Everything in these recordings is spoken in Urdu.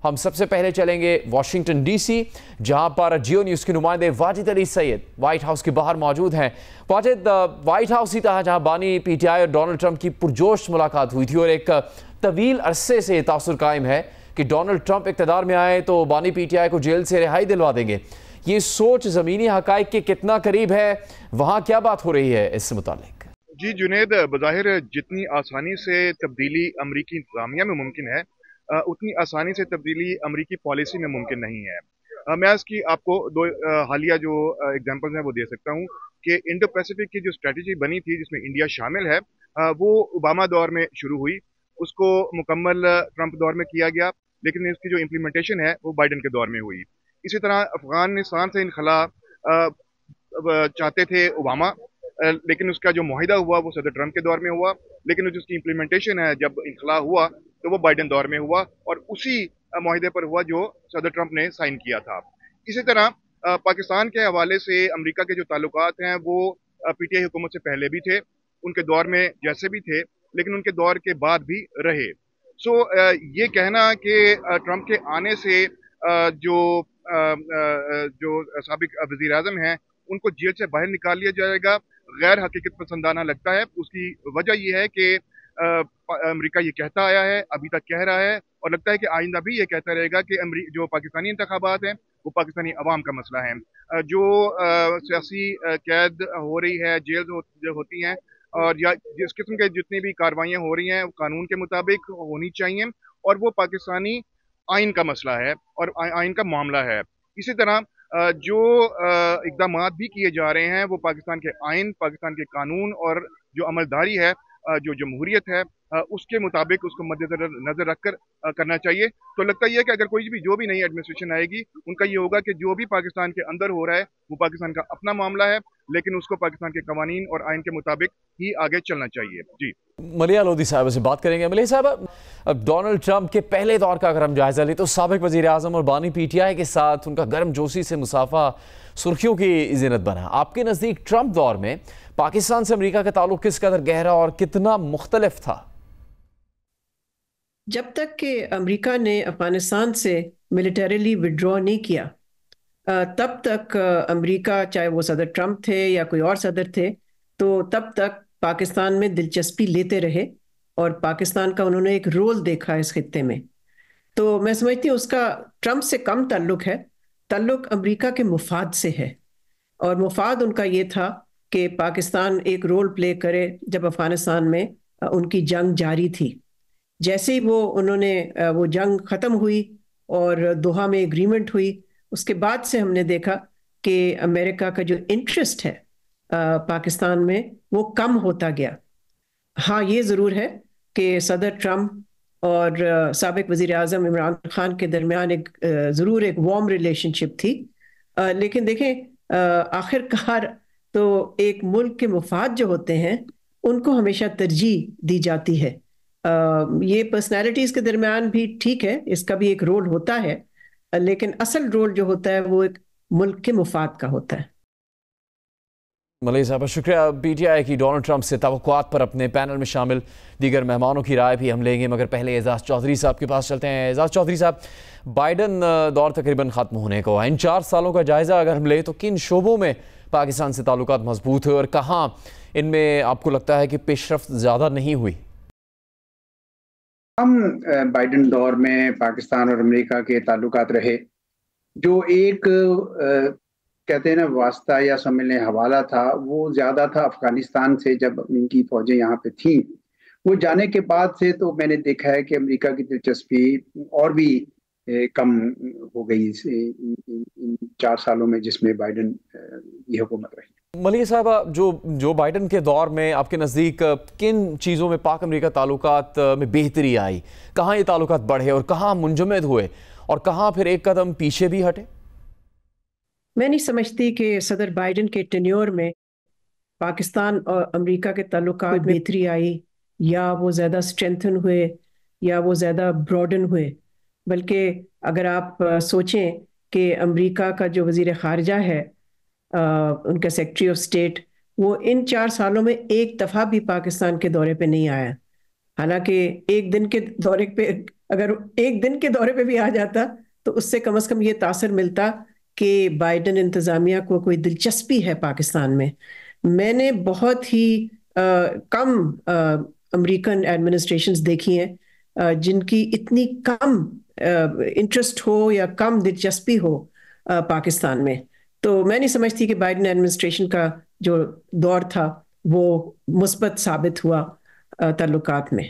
ہم سب سے پہلے چلیں گے واشنگٹن ڈی سی، جہاں پر جیو نیوز کے نمائندے واجد علی سید وائٹ ہاؤس کے باہر موجود ہیں۔ واجد، وائٹ ہاؤس ہی تھا جہاں بانی پی ٹی آئی اور ڈونلڈ ٹرمپ کی پرجوش ملاقات ہوئی تھی، اور ایک طویل عرصے سے یہ تاثر قائم ہے کہ ڈونلڈ ٹرمپ اقتدار میں آئے تو بانی پی ٹی آئی کو جیل سے رہائی دلوا دیں گے۔ یہ سوچ زمینی حقائق کے کتنا قریب ہے؟ وہاں کیا بات ہو رہی ہے اس سے متعلق؟ جی جنید، بظاہر جتنی آسانی سے تبدیلی امریکی انتظامیہ میں ممکن ہے، اتنی آسانی سے تبدیلی امریکی پالیسی میں ممکن نہیں ہے۔ میں اس کی آپ کو دو حالیہ جو اگزامپلز ہیں وہ دے سکتا ہوں کہ انڈو پیسیفک کی جو اسٹریٹجی بنی تھی جس میں انڈیا شامل ہے، وہ اوباما دور میں شروع ہوئی، اس کو مکمل ٹرمپ دور میں کیا گیا، لیکن اس کی جو امپلیمنٹیشن ہے وہ بائیڈن کے دور میں ہوئی۔ اسی طرح افغانستان سے انخلا چاہتے تھے اوباما، لیکن اس کا جو معاہدہ ہوا وہ صدر ٹرمپ کے دور میں ہوا، لیکن جس کی امپلیمنٹیشن ہے جب انخلا ہوا تو وہ بائیڈن دور میں ہوا، اور اسی معاہدے پر ہوا جو صدر ٹرمپ نے سائن کیا تھا۔ اسی طرح پاکستان کے حوالے سے امریکہ کے جو تعلقات ہیں وہ پی ٹی آئی حکومت سے پہلے بھی تھے، ان کے دور میں جیسے بھی تھے، لیکن ان کے دور کے بعد بھی رہے۔ یہ کہنا کہ ٹرمپ کے آنے سے جو سابق وزیر اعظم ہیں ان کو جیل سے باہر نکال لیا جائے گا، غیر حقیقت پسندانہ لگتا ہے۔ اس کی وجہ یہ ہے کہ امریکہ یہ کہتا آیا ہے، ابھی تک کہہ رہا ہے، اور لگتا ہے کہ آئندہ بھی یہ کہتا رہے گا کہ جو پاکستانی انتخابات ہیں وہ پاکستانی عوام کا مسئلہ ہے۔ جو سیاسی قید ہو رہی ہے، جیل جو ہوتی ہیں، اور یا جس قسم کے جتنی بھی کاروائیاں ہو رہی ہیں قانون کے مطابق ہونی چاہیے، اور وہ پاکستانی آئین کا مسئلہ ہے اور آئین کا معاملہ ہے۔ اسی طرح جو اقدامات بھی کیے جا رہے ہیں وہ پاکستان کے آئین، پاکستان کے قانون اور جو عملداری ہے، جو جمہوریت ہے، اس کے مطابق اس کو مد نظر رکھ کر کرنا چاہیے۔ تو لگتا یہ ہے کہ اگر کوئی بھی جو بھی نئی ایڈمنسٹریشن آئے گی، ان کا یہ ہوگا کہ جو بھی پاکستان کے اندر ہو رہا ہے وہ پاکستان کا اپنا معاملہ ہے، لیکن اس کو پاکستان کے قوانین اور آئین کے مطابق ہی آگے چلنا چاہیے۔ جی ملیہ لودھی صاحب سے بات کریں گے۔ ملیہ صاحب، اب ڈونلڈ ٹرمپ کے پہلے دور کا اگر ہم جائزہ لیں تو سابق وزیر اعظم اور بانی پی ٹی آئی کے ساتھ ان کا گرم جوشی سے مصافحہ سرخیوں کی زینت بنا۔ آپ کے نزدیک ٹرمپ دور میں پاکستان سے امریکہ کا تعلق کس قدر گہرا اور کتنا مختلف تھا؟ جب تک کہ امریکہ نے افغانستان سے ملیٹریلی وڈرا نہیں کیا، تب تک امریکہ، چاہے وہ صدر ٹرمپ تھے یا کوئی اور صدر تھے، تو تب تک پاکستان میں دلچسپی لیتے رہے، اور پاکستان کا انہوں نے ایک رول دیکھا اس خطے میں۔ تو میں سمجھتی ہوں اس کا ٹرمپ سے کم تعلق ہے، تعلق امریکہ کے مفاد سے ہے، اور مفاد ان کا یہ تھا کہ پاکستان ایک رول پلے کرے جب افغانستان میں ان کی جنگ جاری تھی۔ جیسے ہی انہوں نے وہ جنگ ختم ہوئی اور دوحہ میں ایگریمنٹ ہوئی، اس کے بعد سے ہم نے دیکھا کہ امریکہ کا جو انٹرسٹ ہے پاکستان میں وہ کم ہوتا گیا۔ ہاں، یہ ضرور ہے کہ صدر ٹرمپ اور سابق وزیر اعظم عمران خان کے درمیان ضرور ایک وارم ریلیشن شپ تھی، لیکن دیکھیں آخر کار تو ایک ملک کے مفاد جو ہوتے ہیں ان کو ہمیشہ ترجیح دی جاتی ہے۔ یہ پرسنالٹیز کے درمیان بھی ٹھیک ہے، اس کا بھی ایک رول ہوتا ہے، لیکن اصل رول جو ہوتا ہے وہ ایک ملک کے مفاد کا ہوتا ہے۔ ملیح صاحب شکریہ۔ پی ٹی آئی کی ڈونلڈ ٹرمپ سے توقعات پر اپنے پینل میں شامل دیگر مہمانوں کی رائے بھی ہم لیں گے، مگر پہلے اعزاز چودھری صاحب کے پاس چلتے ہیں۔ اعزاز چودھری صاحب، بائیڈن دور تقریباً ختم ہونے کو، ان 4 سالوں کا جائزہ اگر ہم لیں تو کن شعبوں میں پاکستان سے تعلقات مضبوط ہوئے اور کہاں ان میں آپ کو لگتا ہے کہ پیش رفت زیادہ نہیں ہوئی؟ بائیڈن دور میں پاکستان اور امریکہ کے تعلقات رہے، جو ایک کہتے ہیں نا واسطہ یا سمجھ لیں حوالہ تھا، وہ زیادہ تھا افغانستان سے۔ جب ان کی فوجیں یہاں پہ تھیں، وہ جانے کے بعد سے تو میں نے دیکھا ہے کہ امریکہ کی دلچسپی اور بھی کم ہو گئی ان 4 سالوں میں جس میں بائیڈن کی حکومت رہی۔ ملیح صاحب، جو بائیڈن کے دور میں آپ کے نزدیک کن چیزوں میں پاک امریکہ تعلقات میں بہتری آئی؟ کہاں یہ تعلقات بڑھے اور کہاں منجمد ہوئے اور کہاں پھر ایک قدم پیچھے بھی ہٹے؟ میں نہیں سمجھتی کہ صدر بائیڈن کے ٹینیور میں پاکستان اور امریکہ کے تعلقات میں بہتری آئی، یا وہ زیادہ اسٹرینتھن ہوئے یا وہ زیادہ براڈن ہوئے، بلکہ اگر آپ سوچیں کہ امریکہ کا جو وزیر خارجہ ہے، ان کا سیکرٹری آف اسٹیٹ، وہ ان 4 سالوں میں ایک دفعہ بھی پاکستان کے دورے پہ نہیں آیا، حالانکہ ایک دن کے دورے پہ اگر ایک دن کے دورے پہ بھی آ جاتا تو اس سے کم از کم یہ تاثر ملتا کہ بائیڈن انتظامیہ کو کوئی دلچسپی ہے پاکستان میں. میں نے بہت ہی کم امریکن ایڈمنسٹریشنز دیکھی ہیں جن کی اتنی کم انٹرسٹ ہو یا کم دلچسپی ہو پاکستان میں. تو میں نہیں سمجھتی کہ بائیڈن ایڈمنسٹریشن کا جو دور تھا وہ مثبت ثابت ہوا تعلقات میں.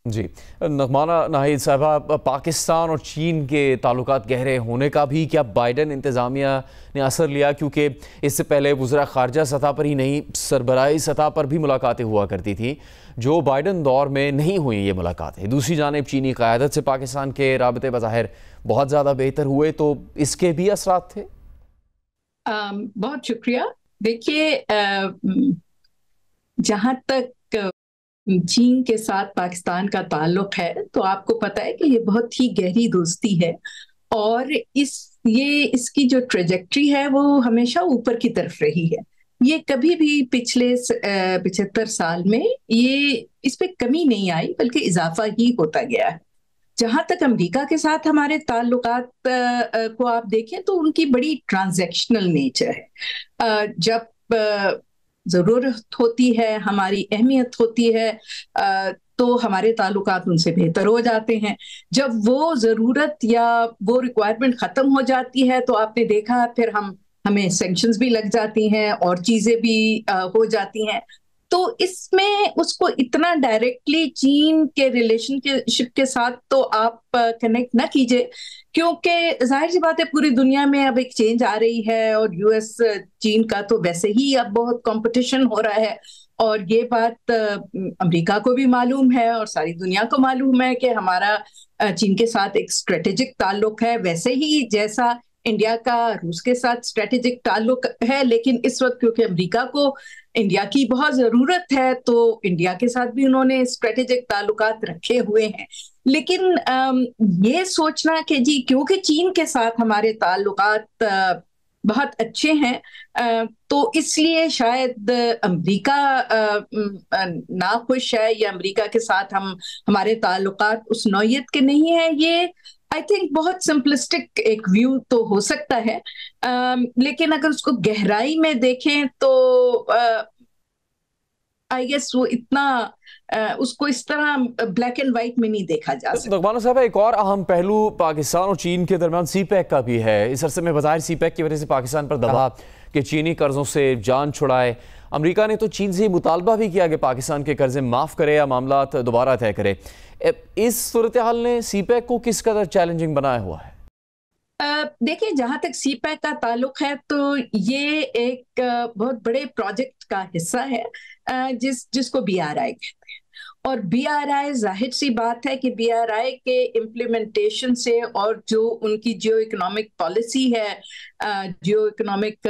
جی نغمانہ ناہید صاحبہ، پاکستان اور چین کے تعلقات گہرے ہونے کا بھی کیا بائیڈن انتظامیہ نے اثر لیا؟ کیونکہ اس سے پہلے وزراء خارجہ سطح پر ہی نہیں، سربراہی سطح پر بھی ملاقاتیں ہوا کرتی تھیں، جو بائیڈن دور میں نہیں ہوئیں یہ ملاقاتیں. دوسری جانب چینی قیادت سے پاکستان کے رابطے بظاہر بہت زیادہ بہتر ہوئے، تو اس کے بھی اثرات تھے؟ بہت شکریہ. دیکھیے، جہاں تک چین کے ساتھ پاکستان کا تعلق ہے تو آپ کو پتہ ہے کہ یہ بہت ہی گہری دوستی ہے، اور اس کی جو ٹریجیکٹری ہے وہ ہمیشہ اوپر کی طرف رہی ہے. یہ کبھی بھی پچھلے 75 سال میں اس پہ کمی نہیں آئی، بلکہ اضافہ ہی ہوتا گیا ہے. جہاں تک امریکہ کے ساتھ ہمارے تعلقات کو آپ دیکھیں تو ان کی بڑی ٹرانزیکشنل نیچر ہے. جب ضرورت ہوتی ہے، ہماری اہمیت ہوتی ہے، تو ہمارے تعلقات ان سے بہتر ہو جاتے ہیں. جب وہ ضرورت یا وہ ریکوائرمنٹ ختم ہو جاتی ہے تو آپ نے دیکھا پھر ہمیں سینکشنز بھی لگ جاتی ہیں اور چیزیں بھی ہو جاتی ہیں. تو اس میں اس کو اتنا ڈائریکٹلی چین کے ریلیشن شپ کے ساتھ تو آپ کنیکٹ نہ کیجئے، کیونکہ ظاہر سی بات ہے پوری دنیا میں اب ایک چینج آ رہی ہے، اور یو ایس چین کا تو ویسے ہی اب بہت کمپٹیشن ہو رہا ہے. اور یہ بات امریکہ کو بھی معلوم ہے اور ساری دنیا کو معلوم ہے کہ ہمارا چین کے ساتھ ایک اسٹریٹجک تعلق ہے، ویسے ہی جیسا انڈیا کا روس کے ساتھ اسٹریٹجک تعلق ہے. لیکن اس وقت کیونکہ امریکہ کو انڈیا کی بہت ضرورت ہے تو انڈیا کے ساتھ بھی انہوں نے اسٹریٹجک تعلقات رکھے ہوئے ہیں. لیکن یہ سوچنا کہ جی کیونکہ چین کے ساتھ ہمارے تعلقات بہت اچھے ہیں تو اس لیے شاید امریکہ ناخوش ہے یا امریکہ کے ساتھ ہمارے تعلقات اس نوعیت کے نہیں ہیں، یہ آئی تھنک بہت سمپلسٹک ایک ویو تو ہو سکتا ہے. لیکن اگر اس کو گہرائی میں دیکھیں تو آئی گیس وہ اتنا اس کو اس طرح بلیک اینڈ وائٹ میں نہیں دیکھا جا سکتا. نغمانہ صاحب، ایک اور اہم پہلو پاکستان اور چین کے درمیان سی پیک کا بھی ہے. اس عرصے میں بظاہر سی پیک کی وجہ سے پاکستان پر دباؤ کہ چینی قرضوں سے جان چھڑائے. امریکہ نے تو چین سے مطالبہ بھی کیا کہ پاکستان کے قرضے معاف کرے یا معاملات دوبارہ طے کرے. اس صورتحال نے سی پیک کو کس قدر چیلنجنگ بنایا ہوا ہے؟ دیکھیں، جہاں تک سی پیک کا تعلق ہے تو یہ ایک بہت بڑے پروجیکٹ کا حصہ ہے جس کو بی آر آئی کہتے ہیں. اور بی آر آئی ظاہر سی بات ہے کہ بی آر آئی کے امپلیمنٹیشن سے اور جو ان کی جیو اکنامک پالیسی ہے، جیو اکنامک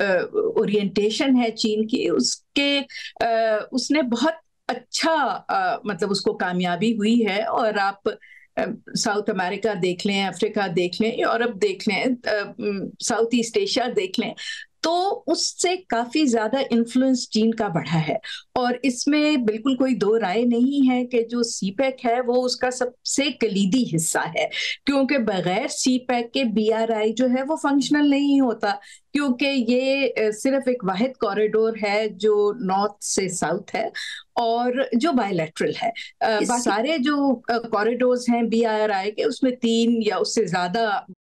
اورینٹیشن ہے چین کی، اس نے بہت اچھا مطلب اس کو کامیابی ہوئی ہے. اور آپ ساؤتھ امریکہ دیکھ لیں، افریقہ دیکھ لیں، یورپ دیکھ لیں، ساؤتھ ایسٹ ایشیا دیکھ لیں، تو اس سے کافی زیادہ انفلوئنس چین کا بڑھا ہے. اور اس میں بالکل کوئی دو رائے نہیں ہے کہ جو سی پیک ہے وہ اس کا سب سے کلیدی حصہ ہے، کیونکہ بغیر سی پیک کے بی آر آئی جو ہے وہ فنکشنل نہیں ہوتا، کیونکہ یہ صرف ایک واحد کوریڈور ہے جو نارتھ سے ساؤتھ ہے اور جو بائی لیٹرل ہے. سارے جو کوریڈورز ہیں بی آر آئی کے، اس میں 3 یا اس سے زیادہ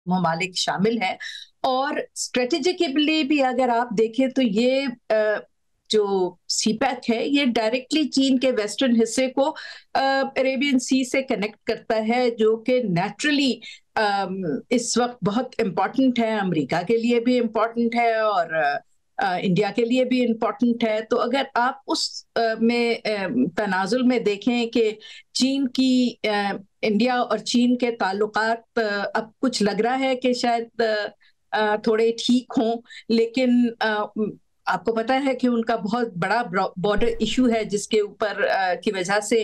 ممالک شامل ہیں. اور اسٹریٹجیکلی بھی اگر آپ دیکھیں تو یہ جو سی پیک ہے یہ ڈائریکٹلی چین کے ویسٹرن حصے کو عربین سی سے کنیکٹ کرتا ہے، جو کہ نیچرلی اس وقت بہت امپورٹنٹ ہے، امریکہ کے لیے بھی امپورٹنٹ ہے اور انڈیا کے لیے بھی امپورٹنٹ ہے. تو اگر آپ اس میں تنازل میں دیکھیں کہ چین کی انڈیا اور چین کے تعلقات اب کچھ لگ رہا ہے کہ شاید تھوڑے ٹھیک ہوں، لیکن آپ کو پتا ہے کہ ان کا بہت بڑا بارڈر ایشو ہے جس کے اوپر کی وجہ سے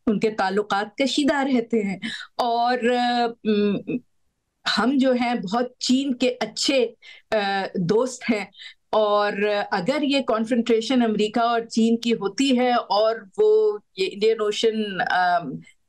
ان کے تعلقات کشیدہ رہتے ہیں. اور ہم جو ہیں بہت چین کے اچھے دوست ہیں، اور اگر یہ کانفرنٹریشن امریکہ اور چین کی ہوتی ہے اور وہ یہ انڈین اوشن